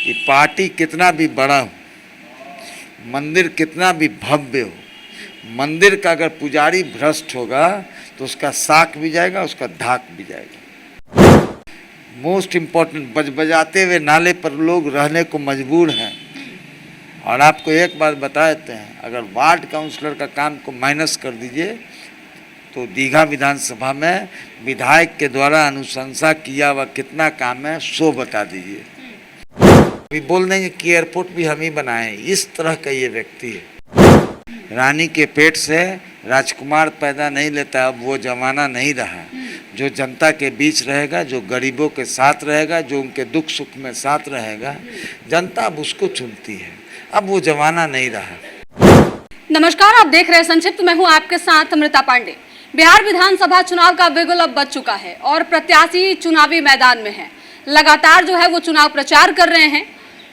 कि पार्टी कितना भी बड़ा हो, मंदिर कितना भी भव्य हो, मंदिर का अगर पुजारी भ्रष्ट होगा तो उसका साक भी जाएगा, उसका धाक भी जाएगा। मोस्ट इम्पोर्टेंट, बजाते हुए नाले पर लोग रहने को मजबूर हैं। और आपको एक बात बता देते हैं, अगर वार्ड काउंसलर का काम को माइनस कर दीजिए तो दीघा विधानसभा में विधायक के द्वारा अनुशंसा किया हुआ कितना काम है सो बता दीजिए। अभी बोल देंगे कि एयरपोर्ट भी हम ही बनाए। इस तरह का ये व्यक्ति है। रानी के पेट से राजकुमार पैदा नहीं लेता। अब वो जमाना नहीं रहा। जो जनता के बीच रहेगा, जो गरीबों के साथ रहेगा, जो उनके दुख सुख में साथ रहेगा, जनता अब उसको चुनती है। अब वो जमाना नहीं रहा। नमस्कार, आप देख रहे हैं संक्षिप्त। मैं हूं आपके साथ अमृता पांडे। बिहार विधानसभा चुनाव का बिगुल अब बज चुका है और प्रत्याशी चुनावी मैदान में है। लगातार जो है वो चुनाव प्रचार कर रहे हैं।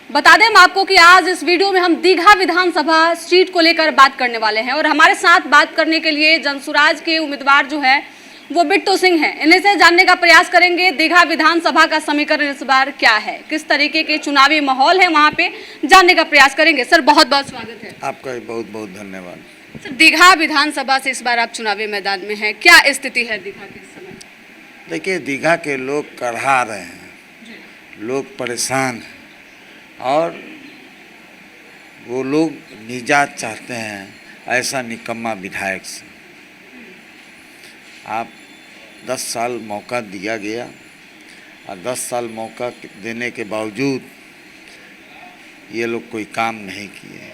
बता दें हम आपको कि आज इस वीडियो में हम दीघा विधानसभा सीट को लेकर बात करने वाले हैं और हमारे साथ बात करने के लिए जनसुराज के उम्मीदवार जो है वो बिट्टू सिंह हैं। इन्हीं से जानने का प्रयास करेंगे दीघा विधानसभा का समीकरण इस बार क्या है, किस तरीके के चुनावी माहौल है, वहाँ पे जानने का प्रयास करेंगे। सर, बहुत बहुत स्वागत है। आपका बहुत बहुत धन्यवाद। सर, दीघा विधानसभा से इस बार आप चुनावी मैदान में हैं, क्या स्थिति है दीघा के इस समय? देखिए, दीघा के लोग कड़हा रहे हैं, लोग परेशान हैं और वो लोग निजात चाहते हैं ऐसा निकम्मा विधायक से। आप 10 साल मौका दिया गया और 10 साल मौका देने के बावजूद ये लोग कोई काम नहीं किए।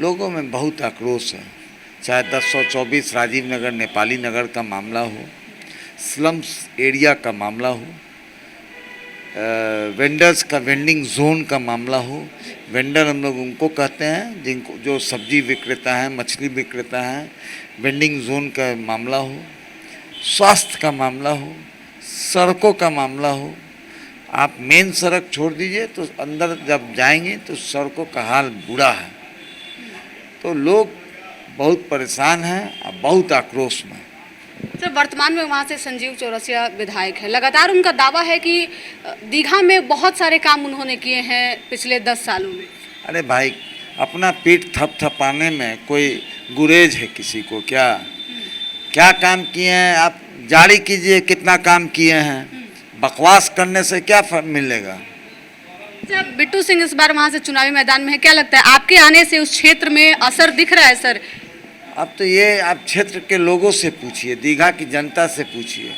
लोगों में बहुत आक्रोश है। चाहे 1024 राजीव नगर नेपाली नगर का मामला हो, स्लम्स एरिया का मामला हो, वेंडर्स का वेंडिंग जोन का मामला हो। वेंडर हम लोग उनको कहते हैं जिनको जो सब्जी विक्रेता हैं, मछली विक्रेता हैं। वेंडिंग जोन का मामला हो, स्वास्थ्य का मामला हो, सड़कों का मामला हो। आप मेन सड़क छोड़ दीजिए तो अंदर जब जाएंगे तो सड़कों का हाल बुरा है। तो लोग बहुत परेशान हैं और बहुत आक्रोश में। सर, वर्तमान में वहाँ से संजीव चौरसिया विधायक है। लगातार उनका दावा है कि दीघा में बहुत सारे काम उन्होंने किए हैं पिछले 10 सालों में। अरे भाई, अपना पीठ थपथपाने में कोई गुरेज है किसी को? क्या काम किए हैं आप जारी कीजिए, कितना काम किए हैं। बकवास करने से क्या मिलेगा? सर, बिट्टू सिंह इस बार वहाँ से चुनावी मैदान में है, क्या लगता है आपके आने से उस क्षेत्र में असर दिख रहा है? सर, अब तो ये आप क्षेत्र के लोगों से पूछिए, दीघा की जनता से पूछिए।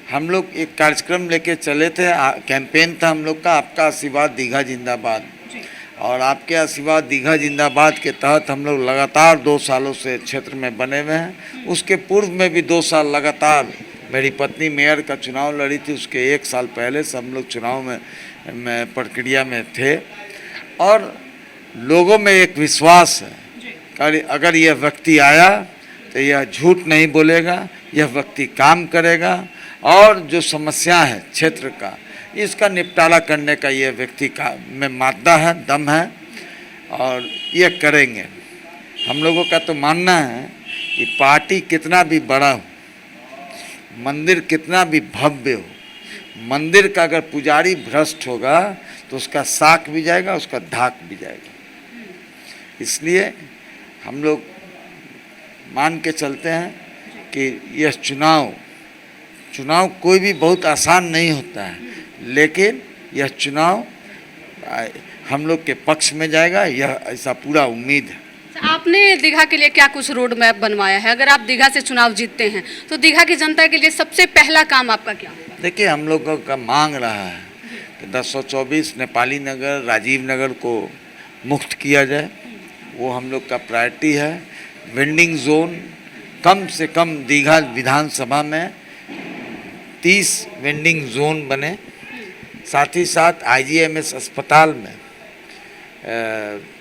हम लोग एक कार्यक्रम लेके चले थे, कैंपेन था हम लोग का, आपका आशीर्वाद दीघा जिंदाबाद। और आपके आशीर्वाद दीघा जिंदाबाद के तहत हम लोग लगातार 2 सालों से क्षेत्र में बने हुए हैं। उसके पूर्व में भी 2 साल लगातार मेरी पत्नी मेयर का चुनाव लड़ी थी। उसके 1 साल पहले से हम लोग चुनाव में प्रक्रिया में थे। और लोगों में एक विश्वास है कि अगर यह व्यक्ति आया तो यह झूठ नहीं बोलेगा, यह व्यक्ति काम करेगा और जो समस्या है क्षेत्र का इसका निपटारा करने का यह व्यक्ति का में मादा है, दम है और ये करेंगे। हम लोगों का तो मानना है कि पार्टी कितना भी बड़ा हो, मंदिर कितना भी भव्य हो, मंदिर का अगर पुजारी भ्रष्ट होगा तो उसका साक भी जाएगा, उसका धाक भी जाएगा। इसलिए हम लोग मान के चलते हैं कि यह चुनाव कोई भी बहुत आसान नहीं होता है, लेकिन यह चुनाव हम लोग के पक्ष में जाएगा, यह ऐसा पूरा उम्मीद है। आपने दीघा के लिए क्या कुछ रोड मैप बनवाया है? अगर आप दीघा से चुनाव जीतते हैं तो दीघा की जनता के लिए सबसे पहला काम आपका क्या होगा? देखिए, हम लोगों का मांग रहा है कि 1024 नेपाली नगर राजीव नगर को मुक्त किया जाए। वो हम लोग का प्रायोरिटी है। वेंडिंग जोन कम से कम दीघा विधानसभा में 30 वेंडिंग जोन बने। साथ ही साथ IGMS अस्पताल में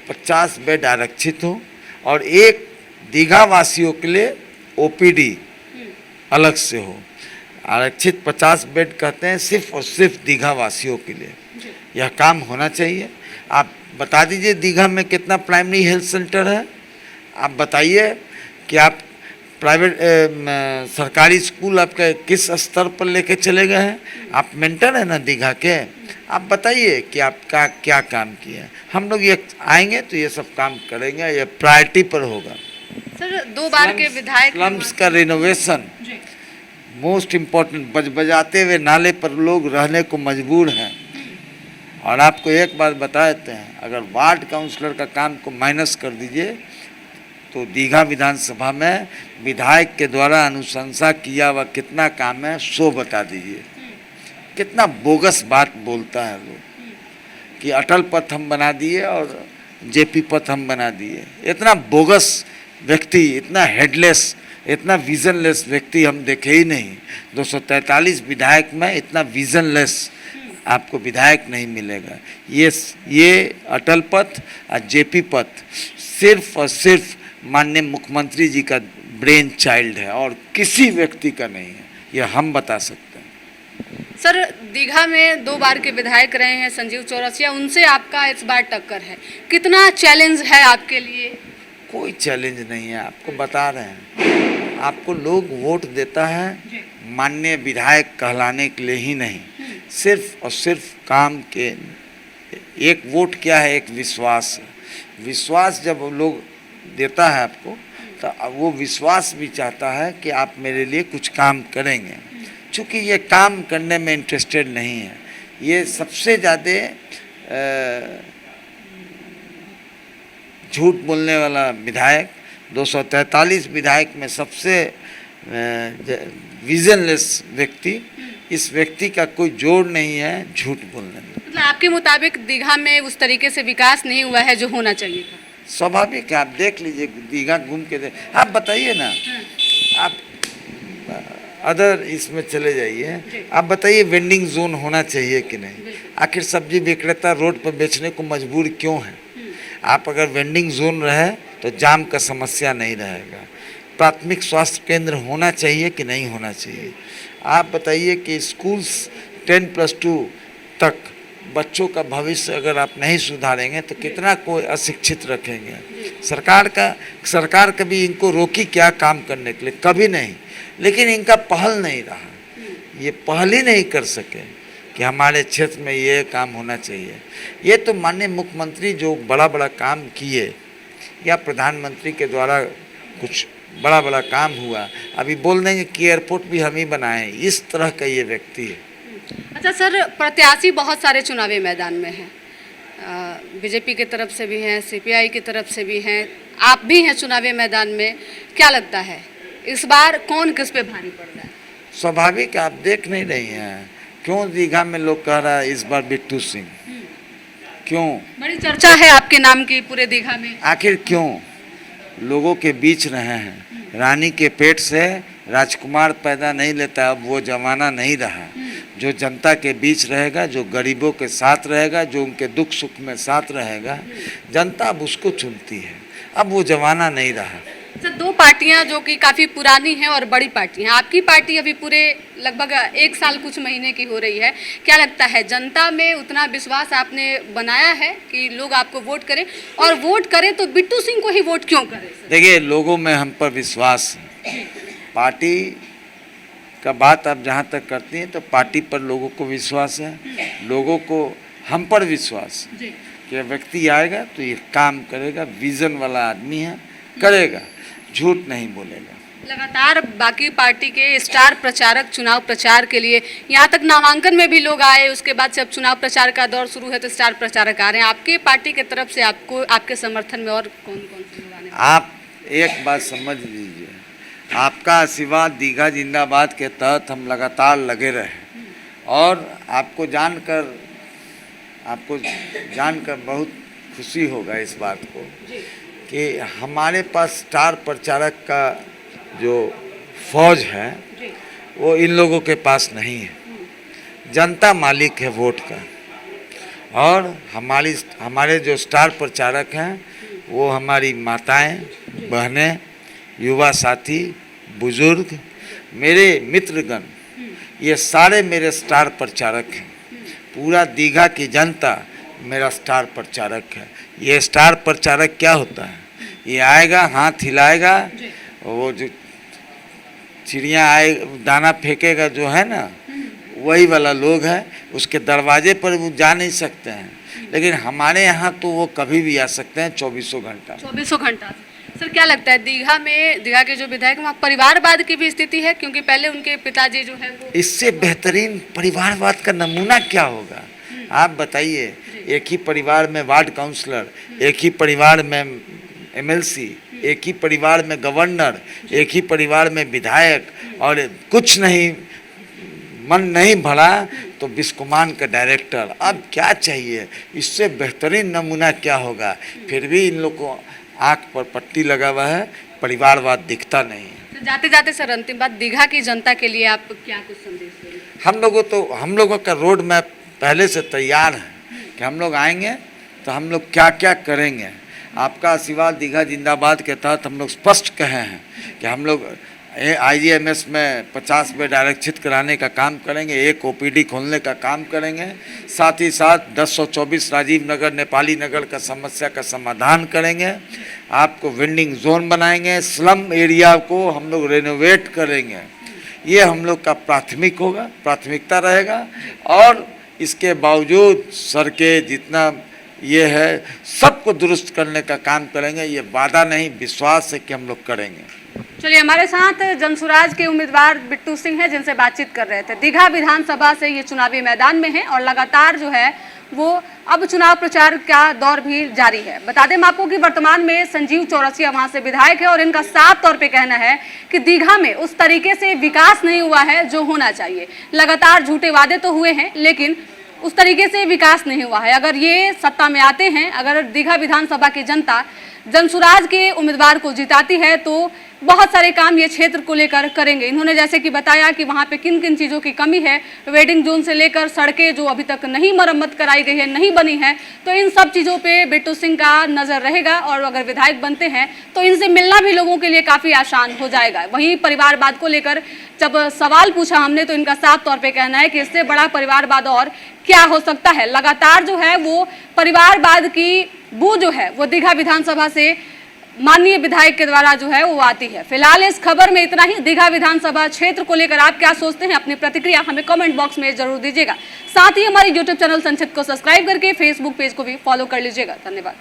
50 बेड आरक्षित हो और एक दीघा वासियों के लिए OPD अलग से हो। आरक्षित 50 बेड कहते हैं सिर्फ और सिर्फ दीघा वासियों के लिए। यह काम होना चाहिए। आप बता दीजिए दीघा में कितना प्राइमरी हेल्थ सेंटर है? आप बताइए कि आप प्राइवेट सरकारी स्कूल आपके किस स्तर पर लेके चले गए हैं? आप मेंटर हैं ना दीघा के, आप बताइए कि आपका क्या काम किया है। हम लोग ये आएंगे तो ये सब काम करेंगे, ये प्रायोरिटी पर होगा। सर 2 बार के विधायक स्लम्स का रिनोवेशन जी मोस्ट इम्पोर्टेंट। बजाते हुए नाले पर लोग रहने को मजबूर हैं। और आपको एक बात बता देते हैं, अगर वार्ड काउंसलर का काम को माइनस कर दीजिए तो दीघा विधानसभा में विधायक के द्वारा अनुशंसा किया हुआ कितना काम है सो बता दीजिए। कितना बोगस बात बोलता है लोग कि अटल पथ हम बना दिए और जेपी पथ हम बना दिए। इतना बोगस व्यक्ति, इतना हेडलेस, इतना विजनलेस व्यक्ति हम देखे ही नहीं। 243 विधायक में इतना विजनलेस आपको विधायक नहीं मिलेगा। ये अटल पथ और जेपी पथ सिर्फ और सिर्फ माननीय मुख्यमंत्री जी का ब्रेन चाइल्ड है और किसी व्यक्ति का नहीं है, ये हम बता सकते हैं। सर दीघा में 2 बार के विधायक रहे हैं संजीव चौरसिया, उनसे आपका इस बार टक्कर है, कितना चैलेंज है आपके लिए? कोई चैलेंज नहीं है, आपको बता रहे हैं। आपको लोग वोट देता है माननीय विधायक कहलाने के लिए ही नहीं, सिर्फ और सिर्फ काम के। एक वोट क्या है, एक विश्वास है। विश्वास जब लोग देता है आपको तो वो विश्वास भी चाहता है कि आप मेरे लिए कुछ काम करेंगे। चूँकि ये काम करने में इंटरेस्टेड नहीं है, ये सबसे ज़्यादा झूठ बोलने वाला विधायक, 243 विधायक में सबसे विजनलेस व्यक्ति, इस व्यक्ति का कोई जोड़ नहीं है झूठ बोलने में। मतलब आपके मुताबिक दीघा में उस तरीके से विकास नहीं हुआ है जो होना चाहिए था? स्वाभाविक है, आप देख लीजिए, दीघा घूम के देख। आप बताइए ना, आप अदर इसमें चले जाइए, आप बताइए वेंडिंग जोन होना चाहिए कि नहीं? आखिर सब्जी विक्रेता रोड पर बेचने को मजबूर क्यों है? आप अगर वेंडिंग जोन रहे तो जाम का समस्या नहीं रहेगा। प्राथमिक स्वास्थ्य केंद्र होना चाहिए कि नहीं होना चाहिए? आप बताइए कि स्कूल्स 10+2 तक बच्चों का भविष्य अगर आप नहीं सुधारेंगे तो कितना कोई अशिक्षित रखेंगे? सरकार कभी इनको रोकी क्या काम करने के लिए? कभी नहीं। लेकिन इनका पहल नहीं रहा, ये पहल ही नहीं कर सके कि हमारे क्षेत्र में ये काम होना चाहिए। ये तो माननीय मुख्यमंत्री जो बड़ा बड़ा काम किए या प्रधानमंत्री के द्वारा कुछ बड़ा बड़ा काम हुआ, अभी बोल देंगे कि एयरपोर्ट भी हम ही बनाए, इस तरह का ये व्यक्ति है। अच्छा सर, प्रत्याशी बहुत सारे चुनावी मैदान में हैं, बीजेपी की तरफ से भी हैं, सीपीआई की तरफ से भी हैं, आप भी हैं चुनावी मैदान में। क्या लगता है इस बार कौन किस पे भारी पड़ रहा है? स्वाभाविक, आप देख नहीं रही हैं क्यों दीघा में लोग कह रहा है इस बार बिट्टू सिंह? क्यों? बड़ी चर्चा है आपके नाम की पूरे दीघा में। आखिर क्यों? लोगों के बीच रहे हैं, रानी के पेट से राजकुमार पैदा नहीं लेता, अब वो जमाना नहीं रहा। जो जनता के बीच रहेगा, जो गरीबों के साथ रहेगा, जो उनके दुख सुख में साथ रहेगा, जनता अब उसको चुनती है। अब वो जमाना नहीं रहा। सर 2 पार्टियां जो कि काफ़ी पुरानी हैं और बड़ी पार्टी हैं, आपकी पार्टी अभी पूरे लगभग 1 साल कुछ महीने की हो रही है, क्या लगता है जनता में उतना विश्वास आपने बनाया है कि लोग आपको वोट करें? और वोट करें तो बिट्टू सिंह को ही वोट क्यों करें? देखिए, लोगों में हम पर विश्वास है। पार्टी का बात आप जहाँ तक करती हैं तो पार्टी पर लोगों को विश्वास है, लोगों को हम पर विश्वास है कि व्यक्ति आएगा तो ये काम करेगा, विजन वाला आदमी है, करेगा, झूठ नहीं बोलेगा। लगातार बाकी पार्टी के स्टार प्रचारक चुनाव प्रचार के लिए यहाँ तक नामांकन में भी लोग आए, उसके बाद से अब चुनाव प्रचार का दौर शुरू है तो स्टार प्रचारक आ रहे हैं। आपके पार्टी की तरफ से आपको, आपके समर्थन में और कौन कौन से लोग आने? आप एक बात समझ लीजिए, आपका आशीर्वाद दीघा जिंदाबाद के तहत हम लगातार लगे रहे और आपको जानकर बहुत खुशी होगा इस बात को कि हमारे पास स्टार प्रचारक का जो फौज है वो इन लोगों के पास नहीं है। जनता मालिक है वोट का और हमारे जो स्टार प्रचारक हैं वो हमारी माताएं, बहनें, युवा साथी, बुजुर्ग, मेरे मित्रगण, ये सारे मेरे स्टार प्रचारक हैं। पूरा दीघा की जनता मेरा स्टार प्रचारक है। ये स्टार प्रचारक क्या होता है? ये आएगा, हाथ हिलाएगा, वो जो चिड़िया आए दाना फेंकेगा जो है ना, वही वाला लोग है, उसके दरवाजे पर वो जा नहीं सकते हैं। लेकिन हमारे यहाँ तो वो कभी भी आ सकते हैं 24 घंटा। 24 घंटा। सर क्या लगता है दीघा के जो विधायक वहाँ परिवारवाद की भी स्थिति है, क्योंकि पहले उनके पिताजी जो है वो इससे बेहतरीन परिवारवाद का नमूना क्या होगा? आप बताइए, एक ही परिवार में वार्ड काउंसलर, एक ही परिवार में एमएलसी, एक ही परिवार में गवर्नर, एक ही परिवार में विधायक, और कुछ नहीं मन नहीं भरा तो बिस्कुमान का डायरेक्टर। अब क्या चाहिए? इससे बेहतरीन नमूना क्या होगा? फिर भी इन लोग को आँख पर पट्टी लगा हुआ है, परिवारवाद दिखता नहीं है। जाते जाते सर अंतिम बात, दीघा की जनता के लिए आप क्या कुछ संदेश देंगे? हम लोगों का रोड मैप पहले से तैयार है कि हम लोग आएंगे तो हम लोग क्या क्या करेंगे। आपका आशीर्वाद दीघा जिंदाबाद के तहत हम लोग स्पष्ट कहे हैं कि हम लोग IGMS में 50 बेड आरक्षित कराने का काम करेंगे, एक OPD खोलने का काम करेंगे, साथ ही साथ 1024 राजीव नगर नेपाली नगर का समस्या का समाधान करेंगे। आपको वेंडिंग जोन बनाएंगे, स्लम एरिया को हम लोग रेनोवेट करेंगे। ये हम लोग का प्राथमिकता रहेगा। और इसके बावजूद सड़कें जितना ये है सबको दुरुस्त करने का काम करेंगे। ये वादा नहीं, विश्वास है कि हम लोग करेंगे। चलिए, हमारे साथ जनसुराज के उम्मीदवार बिट्टू सिंह हैं, जिनसे बातचीत कर रहे थे। दीघा विधानसभा से ये चुनावी मैदान में हैं और लगातार जो है वो अब चुनाव प्रचार का दौर भी जारी है। बता दें आपको कि वर्तमान में संजीव चौरसिया वहां से विधायक है और इनका साफ तौर पे कहना है कि दीघा में उस तरीके से विकास नहीं हुआ है जो होना चाहिए। लगातार झूठे वादे तो हुए हैं, लेकिन उस तरीके से विकास नहीं हुआ है। अगर ये सत्ता में आते हैं, अगर दीघा विधानसभा की जनता जनसुराज के उम्मीदवार को जिताती है तो बहुत सारे काम ये क्षेत्र को लेकर करेंगे। इन्होंने जैसे कि बताया कि वहाँ पे किन किन चीज़ों की कमी है, वेडिंग जोन से लेकर सड़कें जो अभी तक नहीं मरम्मत कराई गई है, नहीं बनी है, तो इन सब चीज़ों पे बिट्टू सिंह का नज़र रहेगा। और अगर विधायक बनते हैं तो इनसे मिलना भी लोगों के लिए काफ़ी आसान हो जाएगा। वहीं परिवारवाद को लेकर जब सवाल पूछा हमने तो इनका साफ तौर पर कहना है कि इससे बड़ा परिवारवाद और क्या हो सकता है। लगातार जो है वो परिवारवाद की बू जो है वो दीघा विधानसभा से माननीय विधायक के द्वारा जो है वो आती है। फिलहाल इस खबर में इतना ही। दीघा विधानसभा क्षेत्र को लेकर आप क्या सोचते हैं, अपनी प्रतिक्रिया हमें कमेंट बॉक्स में जरूर दीजिएगा। साथ ही हमारे YouTube चैनल संचित को सब्सक्राइब करके Facebook पेज को भी फॉलो कर लीजिएगा। धन्यवाद।